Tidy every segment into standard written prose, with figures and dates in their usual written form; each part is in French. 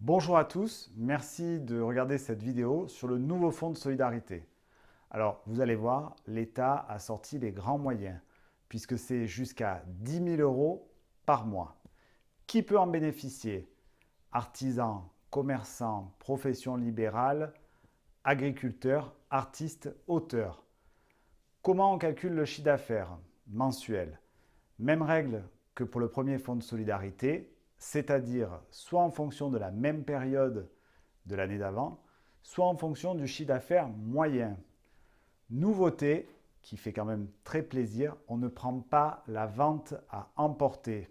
Bonjour à tous, merci de regarder cette vidéo sur le nouveau fonds de solidarité. Alors, vous allez voir, l'État a sorti les grands moyens, puisque c'est jusqu'à 10 000 euros par mois. Qui peut en bénéficier? Artisans, commerçants, professions libérales, agriculteurs, artistes, auteurs. Comment on calcule le chiffre d'affaires mensuel? Même règle que pour le premier fonds de solidarité, c'est-à-dire soit en fonction de la même période de l'année d'avant, soit en fonction du chiffre d'affaires moyen. Nouveauté, qui fait quand même très plaisir, on ne prend pas la vente à emporter,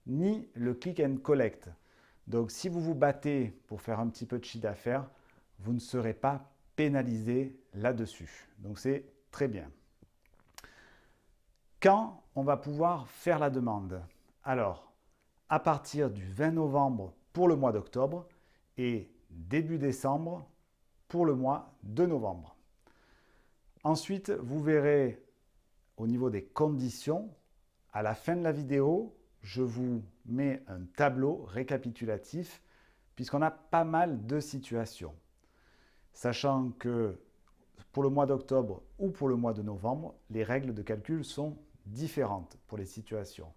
ni le click and collect. Donc si vous vous battez pour faire un petit peu de chiffre d'affaires, vous ne serez pas pénalisé là-dessus. Donc c'est très bien. Quand on va pouvoir faire la demande? Alors, à partir du 20 novembre pour le mois d'octobre et début décembre pour le mois de novembre. Ensuite, vous verrez au niveau des conditions, à la fin de la vidéo, je vous mets un tableau récapitulatif puisqu'on a pas mal de situations. Sachant que pour le mois d'octobre ou pour le mois de novembre, les règles de calcul sont différentes pour les situations.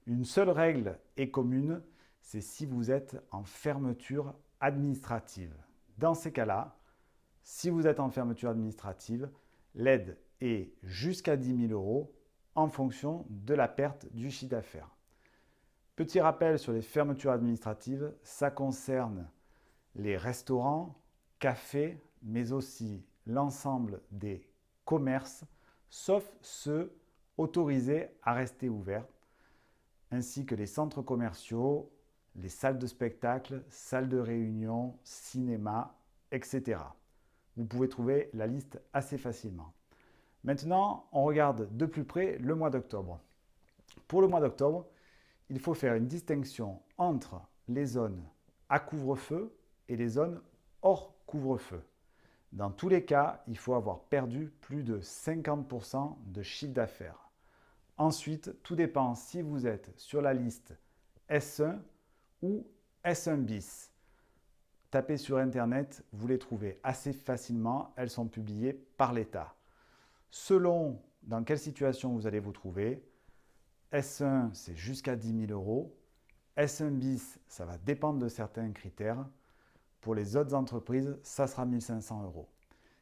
Une seule règle est commune, c'est si vous êtes en fermeture administrative. Dans ces cas-là, si vous êtes en fermeture administrative, l'aide est jusqu'à 10 000 euros en fonction de la perte du chiffre d'affaires. Petit rappel sur les fermetures administratives, ça concerne les restaurants, cafés, mais aussi l'ensemble des commerces, sauf ceux autorisés à rester ouverts, ainsi que les centres commerciaux, les salles de spectacle, salles de réunion, cinéma, etc. Vous pouvez trouver la liste assez facilement. Maintenant, on regarde de plus près le mois d'octobre. Pour le mois d'octobre, il faut faire une distinction entre les zones à couvre-feu et les zones hors couvre-feu. Dans tous les cas, il faut avoir perdu plus de 50% de chiffre d'affaires. Ensuite, tout dépend si vous êtes sur la liste S1 ou S1 bis. Tapez sur Internet, vous les trouvez assez facilement, elles sont publiées par l'État. Selon dans quelle situation vous allez vous trouver, S1 c'est jusqu'à 10 000 euros, S1 bis ça va dépendre de certains critères, pour les autres entreprises ça sera 1 500 euros.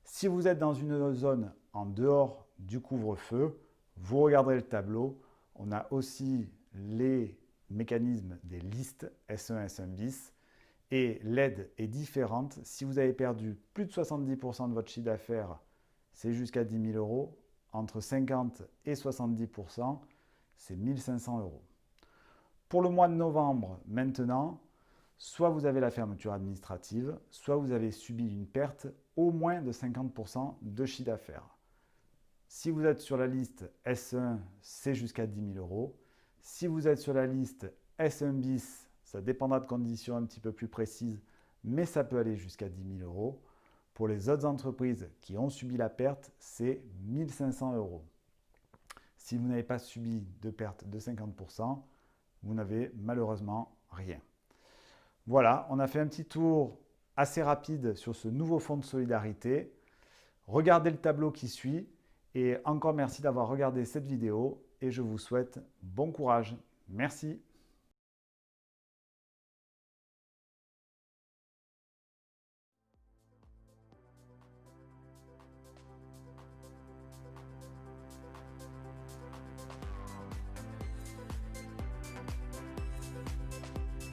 Si vous êtes dans une zone en dehors du couvre-feu, vous regarderez le tableau, on a aussi les mécanismes des listes S1 et S1 bis et l'aide est différente. Si vous avez perdu plus de 70% de votre chiffre d'affaires, c'est jusqu'à 10 000 euros. Entre 50 et 70%, c'est 1 500 euros. Pour le mois de novembre, maintenant, soit vous avez la fermeture administrative, soit vous avez subi une perte au moins de 50% de chiffre d'affaires. Si vous êtes sur la liste S1, c'est jusqu'à 10 000 euros. Si vous êtes sur la liste S1 bis, ça dépendra de conditions un petit peu plus précises, mais ça peut aller jusqu'à 10 000 euros. Pour les autres entreprises qui ont subi la perte, c'est 1 500 euros. Si vous n'avez pas subi de perte de 50%, vous n'avez malheureusement rien. Voilà, on a fait un petit tour assez rapide sur ce nouveau fonds de solidarité. Regardez le tableau qui suit et encore merci d'avoir regardé cette vidéo et je vous souhaite bon courage. Merci.